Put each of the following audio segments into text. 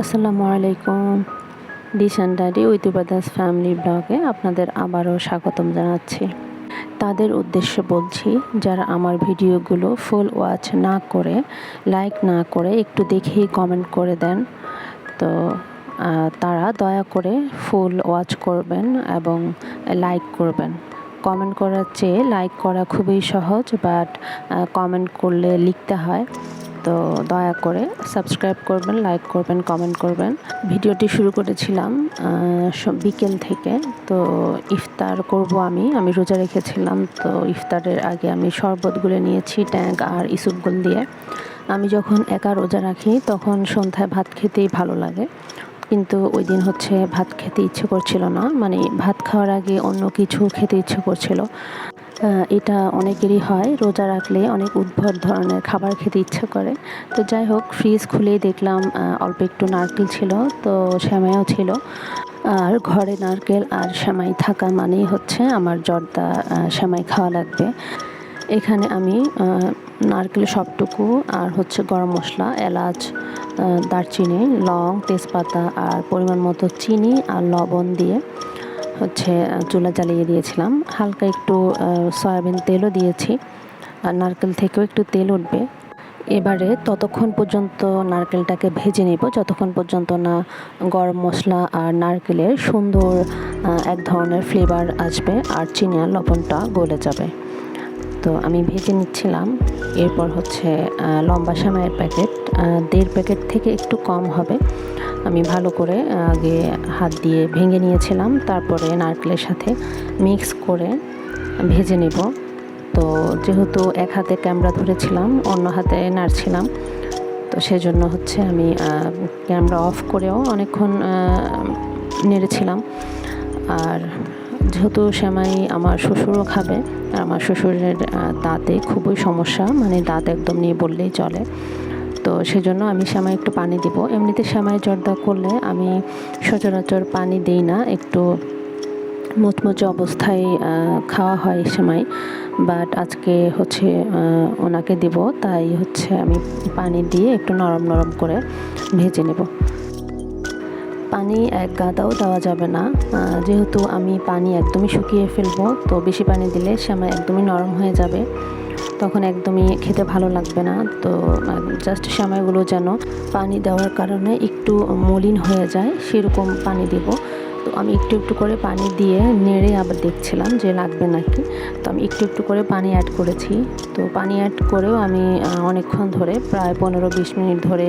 আসসালামু আলাইকুম। Dish and diary with Ubada's family ব্লগে আপনাদের আবারও স্বাগতম জানাচ্ছি। তাদের উদ্দেশ্যে বলছি, যারা আমার ভিডিওগুলো ফুল ওয়াচ না করে, লাইক না করে একটু দেখেই কমেন্ট করে দেন, তো তারা দয়া করে ফুল ওয়াচ করবেন এবং লাইক করবেন। কমেন্ট করার চেয়ে লাইক করা খুবই সহজ, বাট কমেন্ট করলে লিখতে হয়। তো দয়া করে সাবস্ক্রাইব করবেন, লাইক করবেন, কমেন্ট করবেন। ভিডিওটি শুরু করেছিলাম বিকেল থেকে। তো ইফতার করব আমি রোজা রেখেছিলাম। তো ইফতারের আগে আমি শরবত গুলে নিয়েছি ট্যাঙ্ক আর ইসুপগুল দিয়ে। আমি যখন একা রোজা রাখি তখন সন্ধ্যায় ভাত খেতেই ভালো লাগে, কিন্তু ওই দিন হচ্ছে ভাত খেতে ইচ্ছে করছিল না, মানে ভাত খাওয়ার আগে অন্য কিছু খেতে ইচ্ছে করছিল। এটা অনেকেরই হয়, রোজা রাখলে অনেক উদ্ভট ধরনের খাবার খেতে ইচ্ছে করে। তো যাই হোক, ফ্রিজ খুলেই দেখলাম অল্প একটু নারকেল ছিল, তো সেমাইও ছিল। আর ঘরে নারকেল আর সেমাই থাকা মানেই হচ্ছে আমার জর্দা সেমাই খাওয়া লাগবে। এখানে আমি নারকেল সবটুকু আর হচ্ছে গরম মশলা, এলাচ, দারচিনি, লং, তেজপাতা আর পরিমাণ মতো চিনি আর লবণ দিয়ে হচ্ছে চুলা জ্বালিয়ে দিয়েছিলাম। হালকা একটু সয়াবিন তেলও দিয়েছি, আর নারকেল থেকেও একটু তেল উঠবে। এবারে ততক্ষণ পর্যন্ত নারকেলটাকে ভেজে নেব যতক্ষণ পর্যন্ত না গরম মশলা আর নারকেলের সুন্দর এক ধরনের ফ্লেভার আসবে আর চিনি আর লবণটা গলে যাবে। তো আমি ভেজে নিচ্ছিলাম। এরপর হচ্ছে লম্বা সেমাইয়ের প্যাকেট, 1.5 প্যাকেট থেকে একটু কম হবে, আমি ভালো করে আগে হাত দিয়ে ভেঙে নিয়েছিলাম, তারপরে নারকেলের সাথে মিক্স করে ভেজে নেব। তো যেহেতু এক হাতে ক্যামেরা ধরেছিলাম, অন্য হাতে নাড়ছিলাম, তো সেজন্য হচ্ছে আমি ক্যামেরা অফ করেও অনেকক্ষণ নেড়েছিলাম। আর যেহেতু সেমাই আমার শ্বশুরও খাবে, আর আমার শ্বশুরের দাঁতে খুবই সমস্যা, মানে দাঁত একদম নেই বললেই চলে। তো সেজন্য আমি সেমাই একটু পানি দিব। এমনিতে সেমাই জর্দা করলে আমি সচরাচর পানি দিই না, একটু মুচমুচে অবস্থায় খাওয়া হয় সেমাই। বাট আজকে হচ্ছে ওনাকে দিব, তাই হচ্ছে আমি পানি দিয়ে একটু নরম নরম করে ভেজে নেব। পানি এক গাদাও দেওয়া যাবে না, যেহেতু আমি পানি একদমই শুকিয়ে ফেলবো, তো বেশি পানি দিলে সেমাই একদমই নরম হয়ে যাবে, তখন একদমই খেতে ভালো লাগবে না। তো জাস্ট সেমাইগুলো যেন পানি দেওয়ার কারণে একটু মলিন হয়ে যায় সেরকম পানি দেব। তো আমি একটু একটু করে পানি দিয়ে নেড়ে আবার দেখছিলাম যে লাগবে নাকি। তো আমি একটু একটু করে পানি অ্যাড করেছি। তো পানি অ্যাড করেও আমি অনেকক্ষণ ধরে, প্রায় 15-20 মিনিট ধরে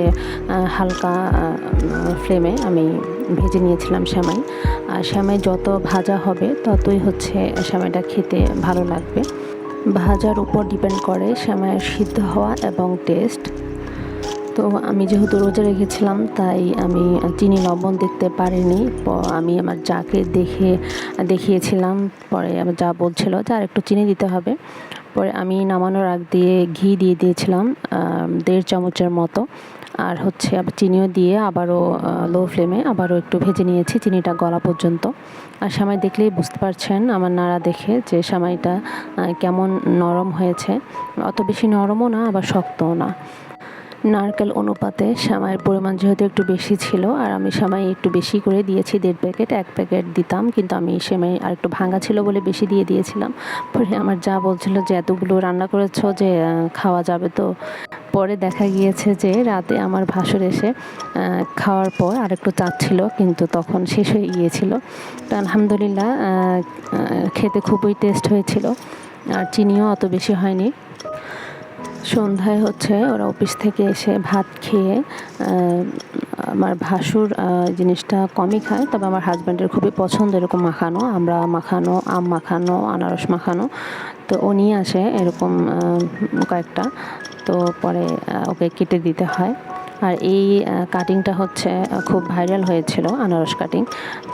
হালকা ফ্লেমে আমি ভেজে নিয়েছিলাম সেমাই। আর সেমাই যত ভাজা হবে ততই হচ্ছে সেমাইটা খেতে ভালো লাগবে। ভাজার উপর ডিপেন্ড করে সেমাইয়ের সিদ্ধ হওয়া এবং টেস্ট। তো আমি যেহেতু রোজা রেখেছিলাম, তাই আমি চিনি লবণ দেখতে পারিনি। আমি আমার যাকে দেখিয়েছিলাম, পরে আমার যা বলছিল যে আর একটু চিনি দিতে হবে। পরে আমি নামানোর আগ দিয়ে ঘি দিয়ে দিয়েছিলাম 1.5 চামচের মতো, আর হচ্ছে আবার চিনিও দিয়ে আবারও লো ফ্লেমে আবারও একটু ভেজে নিয়েছি চিনিটা গলা পর্যন্ত। আর সেমাই দেখলেই বুঝতে পারছেন আমার নাড়া দেখে যে সেমাইটা কেমন নরম হয়েছে। অত বেশি নরমও না, আবার শক্তও না। নারকেল অনুপাতে সেমাইয়ের পরিমাণ যেহেতু একটু বেশি ছিল, আর আমি সেমাই একটু বেশি করে দিয়েছি, 1.5 প্যাকেট, 1 প্যাকেট দিতাম, কিন্তু আমি সেমাই আর একটু ভাঙা ছিল বলে বেশি দিয়ে দিয়েছিলাম। পরে আমার যা বলছিল যে এতগুলো রান্না করেছো যে খাওয়া যাবে তো। পরে দেখা গিয়েছে যে রাতে আমার ভাসুর এসে খাওয়ার পর আরেকটু চাচ্ছিল, কিন্তু তখন শেষ হয়ে গিয়েছিল। তো আলহামদুলিল্লাহ খেতে খুবই টেস্ট হয়েছিল, আর চিনিও অত বেশি হয়নি। সন্ধ্যায় হচ্ছে ওরা অফিস থেকে এসে ভাত খেয়ে, আমার ভাসুর জিনিসটা কমই খায়, তবে আমার হাজব্যান্ডের খুবই পছন্দ এরকম মাখানো, আমরা মাখানো, আম মাখানো, আনারস মাখানো। তো ও নিয়ে আসে এরকম কয়েকটা, তো পরে ওকে কেটে দিতে হয়। আর এই কাটিংটা হচ্ছে খুব ভাইরাল হয়েছিল, আনারস কাটিং।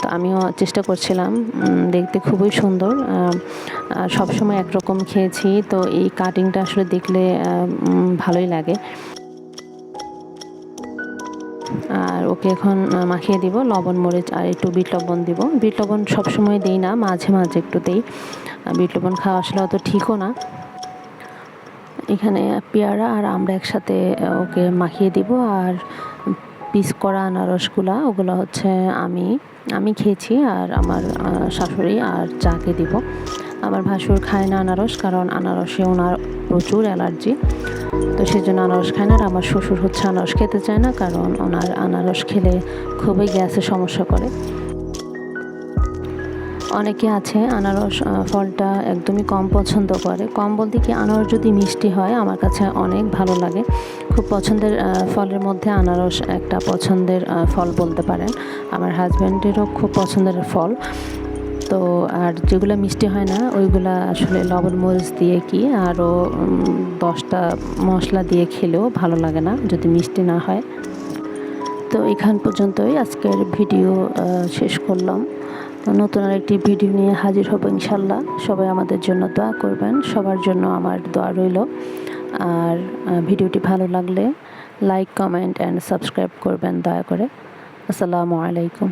তো আমিও চেষ্টা করছিলাম, দেখতে খুবই সুন্দর। সবসময় একরকম খেয়েছি, তো এই কাটিংটা আসলে দেখলে ভালোই লাগে। আর ওকে এখন মাখিয়ে দিব লবণ, মরিচ আর একটু বিট লবণ দিব। বিট লবণ সবসময় দিই না, মাঝে মাঝে একটু দিই। বিট লবণ খাওয়া আসলে অত ঠিকও না। এখানে পেয়ারা আর আমরা একসাথে ওকে মাখিয়ে দিব। আর পিস করা আনারসগুলা, ওগুলো হচ্ছে আমি খেয়েছি আর আমার শাশুড়ি আর চাকে দিব। আমার ভাসুর খায় না আনারস, কারণ আনারসে ওনার প্রচুর অ্যালার্জি, তো সেজন্য আনারস খায় না। আর আমার শ্বশুর হচ্ছে আনারস খেতে চায় না, কারণ ওনার আনারস খেলে খুবই গ্যাসের সমস্যা করে। অনেকে আছে আনারস ফলটা একদমই কম পছন্দ করে। কম বলতে কি, আনারস যদি মিষ্টি হয় আমার কাছে অনেক ভালো লাগে। খুব পছন্দের ফলের মধ্যে আনারস একটা পছন্দের ফল বলতে পারেন। আমার হাজব্যান্ডেরও খুব পছন্দের ফল। তো আর যেগুলো মিষ্টি হয় না ওইগুলা আসলে লবণ মরিচ দিয়ে কি আরও 10টা মশলা দিয়ে খেলেও ভালো লাগে না যদি মিষ্টি না হয়। তো এখান পর্যন্তই আজকের ভিডিও শেষ করলাম। নতুন আরেকটি ভিডিও নিয়ে হাজির হব ইনশাল্লাহ। সবাই আমাদের জন্য দোয়া করবেন, সবার জন্য আমার দোয়া রইল। আর ভিডিওটি ভালো লাগলে লাইক, কমেন্ট অ্যান্ড সাবস্ক্রাইব করবেন দয়া করে। আসসালামু আলাইকুম।